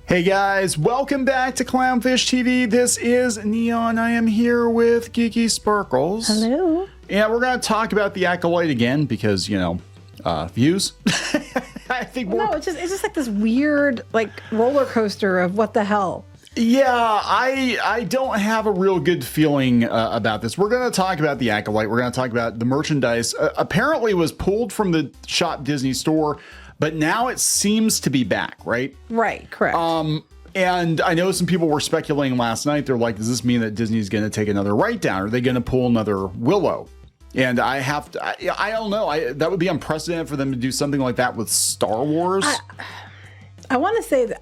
Hey guys, welcome back to Clownfish TV. This is Kneon. I am here with Geeky Sparkles. Hello. And we're going to talk about the Acolyte again because, you know, views. I think No, it's just like this weird like roller coaster of what the hell. Yeah, I don't have a real good feeling about this. We're going to talk about the Acolyte. We're going to talk about the merchandise. Apparently was pulled from the Shop Disney store, but now it seems to be back, right? Right, correct. And I know some people were speculating last night. They're like, does this mean that Disney's going to take another write down? Are they going to pull another Willow? And I have to, I don't know. That would be unprecedented for them to do something like that with Star Wars. I want to say that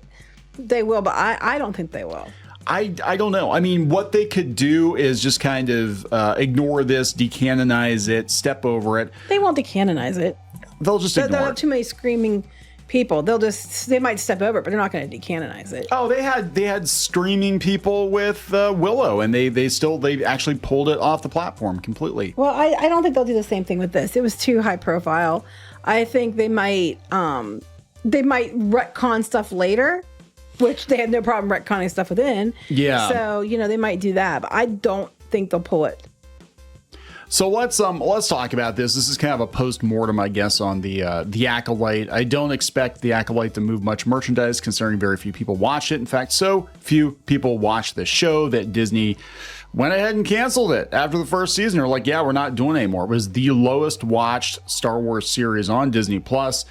they will, but I don't think they will. I don't know. I mean, what they could do is just kind of ignore this, decanonize it, step over it. They won't decanonize it. They'll just ignore They'll have it. too many screaming people. They might step over it, but they're not going to decanonize it. Oh, they had screaming people with Willow, and they actually pulled it off the platform completely. Well, I don't think they'll do the same thing with this. It was too high profile. I think they might retcon stuff later, which they had no problem retconning stuff within. Yeah. So, you know, they might do that, but I don't think they'll pull it. So let's talk about this. This is kind of a post-mortem, I guess, on the Acolyte. I don't expect the Acolyte to move much merchandise, considering very few people watched it. In fact, so few people watched the show that Disney went ahead and canceled it after the first season. They're like, yeah, we're not doing it anymore. It was the lowest watched Star Wars series on Disney Plus.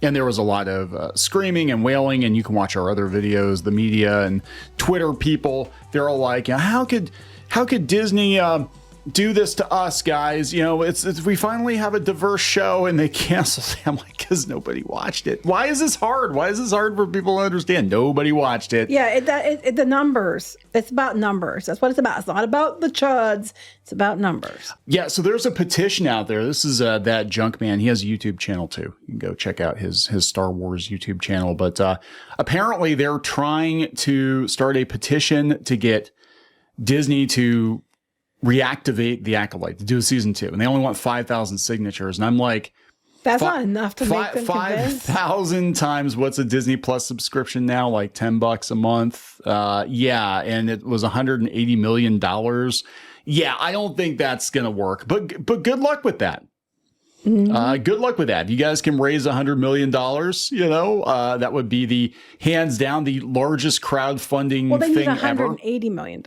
And there was a lot of screaming and wailing, and you can watch our other videos, the media and Twitter people. They're all like, how could Disney do this to us, guys? You know, it's we finally have a diverse show and they canceled it. I'm like, because nobody watched it. Why is this hard? Why is this hard for people to understand? Nobody watched it. Yeah, the numbers. It's about numbers. That's what it's about. It's not about the chuds. It's about numbers. Yeah, so there's a petition out there. This is that Junkman. He has a YouTube channel too. You can go check out his Star Wars YouTube channel. But apparently they're trying to start a petition to get Disney to reactivate the Acolyte, to do a season 2. And they only want 5,000 signatures. And I'm like, that's not enough to make them convinced. 5,000 times what's a Disney Plus subscription now? Like $10 a month. Yeah. And it was $180 million. Yeah. I don't think that's going to work, but good luck with that. Mm-hmm. Good luck with that. If you guys can raise $100 million, you know, that would be the hands down the largest crowdfunding thing ever. $180 million.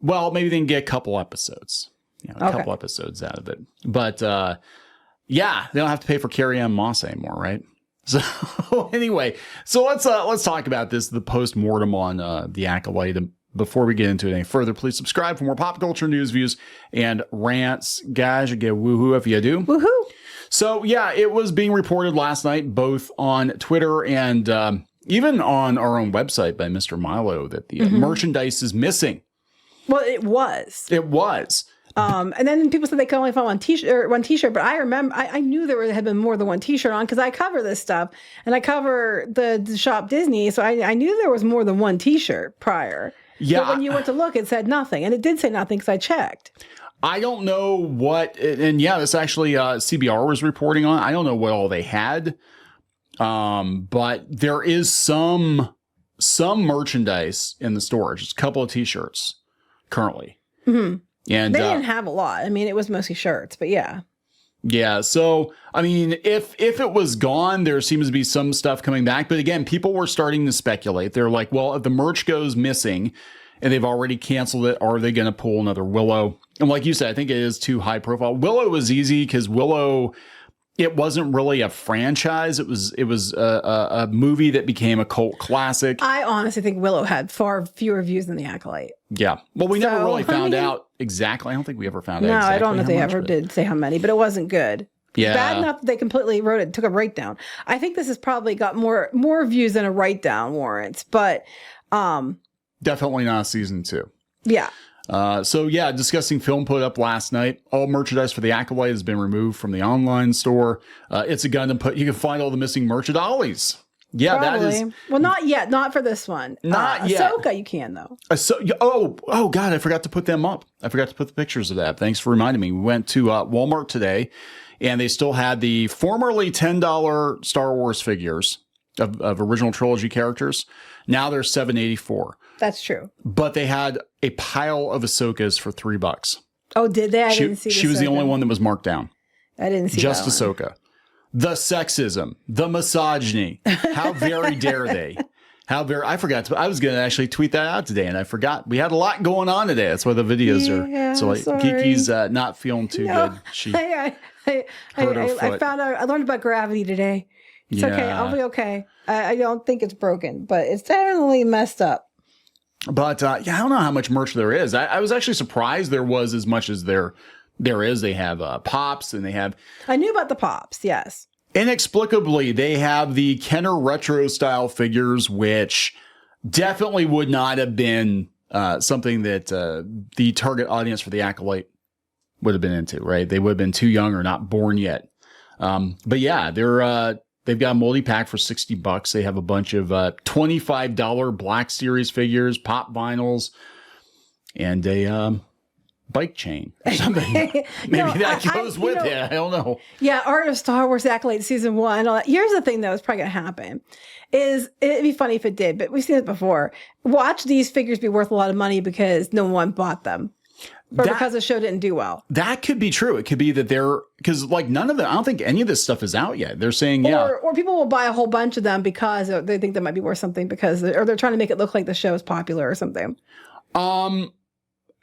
Well, maybe they can get a couple episodes, couple episodes out of it. But yeah, they don't have to pay for Carrie-Anne Moss anymore, right? So anyway, so let's talk about this, the post-mortem on the Acolyte. And before we get into it any further, please subscribe for more pop culture news, views, and rants. Guys, you get woohoo if you do. Woohoo! So yeah, it was being reported last night, both on Twitter and even on our own website by Mr. Milo, that the merchandise is missing. Well, it was. It was. And then people said they could only find one T-shirt, but I remember I knew there had been more than one T-shirt on because I cover this stuff and I cover the Shop Disney, so I knew there was more than one T-shirt prior. Yeah. But when you went to look, it said nothing, and it did say nothing because I checked. I don't know what, and yeah, this actually CBR was reporting on. I don't know what all they had, but there is some merchandise in the storage. Just a couple of T-shirts currently. Mm-hmm. And they didn't have a lot. I mean, it was mostly shirts, but yeah. Yeah. So, I mean, if it was gone, there seems to be some stuff coming back. But again, people were starting to speculate. They're like, well, if the merch goes missing and they've already canceled it, are they going to pull another Willow? And like you said, I think it is too high profile. Willow was easy because Willow, it wasn't really a franchise. It was a movie that became a cult classic. I honestly think Willow had far fewer views than the Acolyte. Yeah. Well, we never really found out exactly. I don't think we ever found out exactly. No, I don't know if they ever did say how many, but it wasn't good. Yeah. Bad enough that they completely took a write down. I think this has probably got more views than a write down warrants, but definitely not season 2. Yeah. So yeah, discussing film put up last night. All merchandise for the Acolyte has been removed from the online store. It's a gun to put. You can find all the missing merch at Ollie's. Yeah, probably. That is. Well, not yet. Not for this one. Not yet. Ahsoka, you can though. Oh God, I forgot to put them up. I forgot to put the pictures of that. Thanks for reminding me. We went to Walmart today, and they still had the formerly $10 Star Wars figures of original trilogy characters. Now they're $784. That's true. But they had a pile of Ahsokas for $3. Oh, did they? I didn't see. She was the only one that was marked down. I didn't see just that Ahsoka. The sexism, the misogyny. How very dare they? How very, I forgot. I was going to actually tweet that out today, and I forgot. We had a lot going on today. That's why the videos are. So like, Geeky's not feeling too good. She I found out. I learned about gravity today. It's okay. I'll be okay. I don't think it's broken, but it's definitely messed up. But I don't know how much merch there is. I was actually surprised there was as much as there is. They have pops, and they have. I knew about the pops. Yes. Inexplicably, they have the Kenner retro style figures, which definitely would not have been something that the target audience for the Acolyte would have been into, right? They would have been too young or not born yet. But yeah, they've got a multi-pack for $60. They have a bunch of $25 Black Series figures, pop vinyls, and a bike chain or something. Maybe that goes with it. I don't know. Yeah, Art of Star Wars Acolyte Season 1 and all that. Here's the thing, though, it's probably going to happen. It'd be funny if it did, but we've seen it before. Watch these figures be worth a lot of money because no one bought them. Or because the show didn't do well. That could be true. It could be that because like none of them, I don't think any of this stuff is out yet. They're saying, Or people will buy a whole bunch of them because they think that might be worth something or they're trying to make it look like the show is popular or something.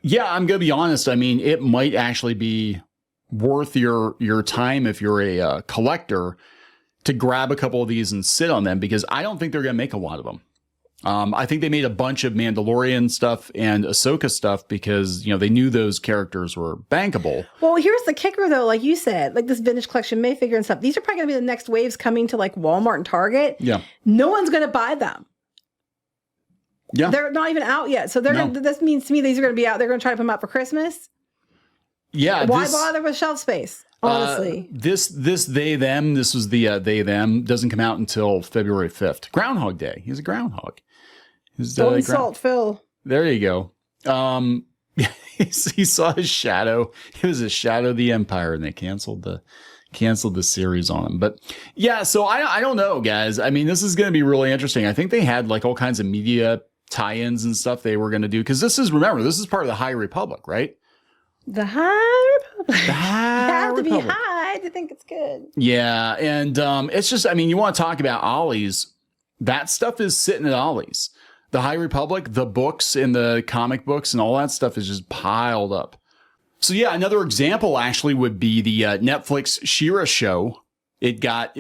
Yeah, I'm going to be honest. I mean, it might actually be worth your time if you're a collector to grab a couple of these and sit on them because I don't think they're going to make a lot of them. I think they made a bunch of Mandalorian stuff and Ahsoka stuff because, they knew those characters were bankable. Well, here's the kicker, though. Like you said, like this vintage collection May figure and stuff. These are probably going to be the next waves coming to like Walmart and Target. Yeah. No one's going to buy them. Yeah. They're not even out yet. So this means to me these are going to be out. They're going to try to put them out for Christmas. Yeah. Why bother with shelf space? Honestly. This they them. This was the they them doesn't come out until February 5th. Groundhog Day. He's a groundhog. Don't insult Phil. There you go. He saw his shadow. It was a shadow of the Empire, and they canceled the series on him. But yeah, so I don't know, guys. I mean, this is going to be really interesting. I think they had like all kinds of media tie-ins and stuff they were going to do because this is part of the High Republic, right? The High Republic. The High You have to Republic. be high to think it's good. Yeah, and it's just, I mean, you want to talk about Ollie's. That stuff is sitting at Ollie's. The High Republic, the books and the comic books and all that stuff is just piled up. So yeah, another example actually would be the Netflix She-Ra show. It got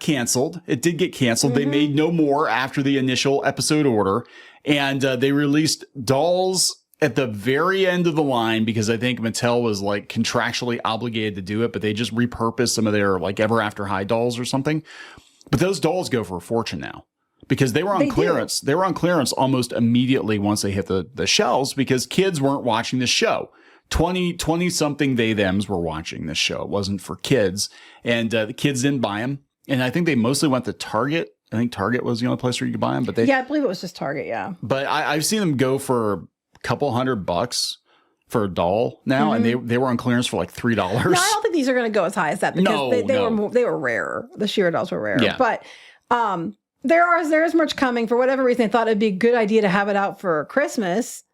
canceled. It did get canceled. They made no more after the initial episode order. And they released dolls at the very end of the line because I think Mattel was like contractually obligated to do it, but they just repurposed some of their like Ever After High dolls or something. But those dolls go for a fortune now. Because they were on clearance. They were on clearance almost immediately once they hit the shelves because kids weren't watching the show. 20-something they-thems were watching this show. It wasn't for kids. And the kids didn't buy them. And I think they mostly went to Target. I think Target was the only place where you could buy them. But I believe it was just Target, yeah. But I've seen them go for a couple $100 for a doll now. And they were on clearance for like $3. No, I don't think these are going to go as high as that because they were rarer. The She-Ra dolls were rare. Yeah. But there is merch coming. For whatever reason, I thought it'd be a good idea to have it out for Christmas.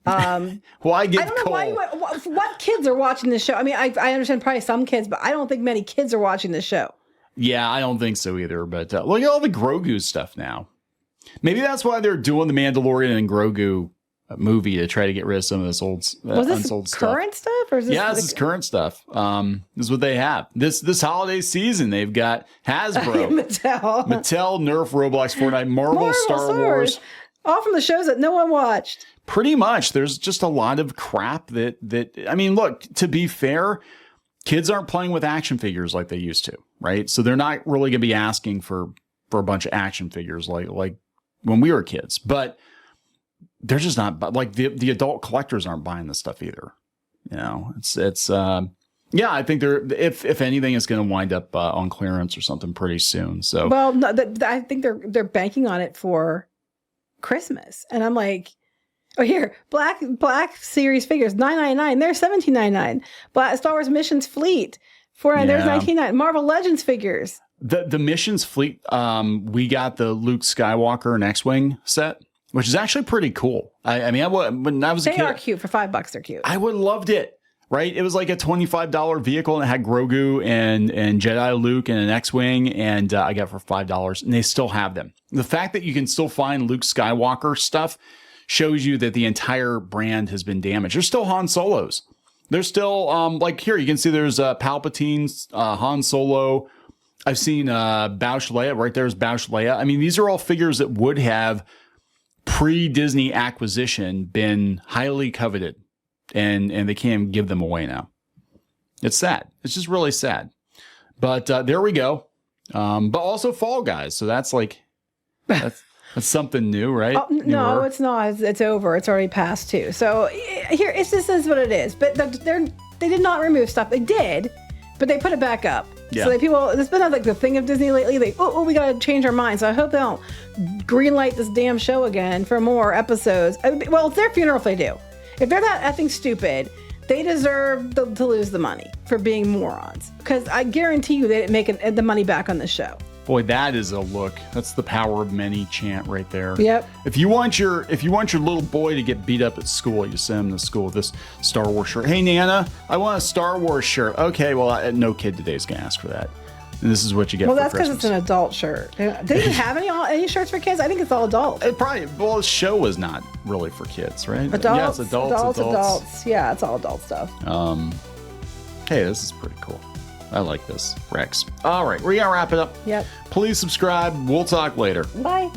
Well, I don't know what kids are watching this show. I mean, I understand probably some kids, but I don't think many kids are watching this show. Yeah, I don't think so either. But look at all the Grogu stuff now. Maybe that's why they're doing the Mandalorian and Grogu movie to try to get rid of some of this old unsold stuff. Current stuff? Or is this this is current stuff. This is what they have. This holiday season, they've got Hasbro, Mattel, Nerf, Roblox, Fortnite, Marvel, Star Wars. All from the shows that no one watched. Pretty much. There's just a lot of crap that I mean, look, to be fair, kids aren't playing with action figures like they used to, right? So they're not really going to be asking for a bunch of action figures like when we were kids. But they're just not like the adult collectors aren't buying this stuff either. I think they're if anything, it's going to wind up on clearance or something pretty soon. So no, I think they're banking on it for Christmas, and I'm like, oh here, Black Series figures $9.99. They're $17.99. Black Star Wars Missions Fleet $4.99. There's $19.99. Marvel Legends figures The Missions Fleet, we got the Luke Skywalker and X-Wing set, which is actually pretty cool. I mean, when I was a kid, they are cute. For $5, they're cute. I would have loved it. Right? It was like a $25 vehicle and it had Grogu and Jedi Luke and an X-Wing, and I got it for $5, and they still have them. The fact that you can still find Luke Skywalker stuff shows you that the entire brand has been damaged. There's still Han Solos. There's still, like here, you can see there's Palpatine's Han Solo. I've seen Bausch Leia. Right there's Bausch Leia. I mean, these are all figures that would have pre-Disney acquisition been highly coveted. And they can't give them away now. It's sad. It's just really sad. But there we go. But also Fall Guys. So that's like, that's something new, right? Oh, no, it's not. It's over. It's already past too. So here, this is what it is. But they did not remove stuff. They did, but they put it back up. Yeah. So it's been like the thing of Disney lately. We got to change our minds. So I hope they don't greenlight this damn show again for more episodes. Well, it's their funeral if they do. If they're that effing stupid, they deserve to lose the money for being morons. Because I guarantee you they didn't make the money back on the show. Boy, that is a look. That's the power of many chant right there. Yep. If you want your little boy to get beat up at school, you send him to school with this Star Wars shirt. Hey, Nana, I want a Star Wars shirt. Okay, well, no kid today is going to ask for that. And this is what you get for Christmas. Well, that's because it's an adult shirt. Do you have any shirts for kids? I think it's all adult. The show was not really for kids, right? Adults, yeah, it's adults. Yeah, it's all adult stuff. Hey, this is pretty cool. I like this, Rex. All right, we got to wrap it up. Yep. Please subscribe. We'll talk later. Bye.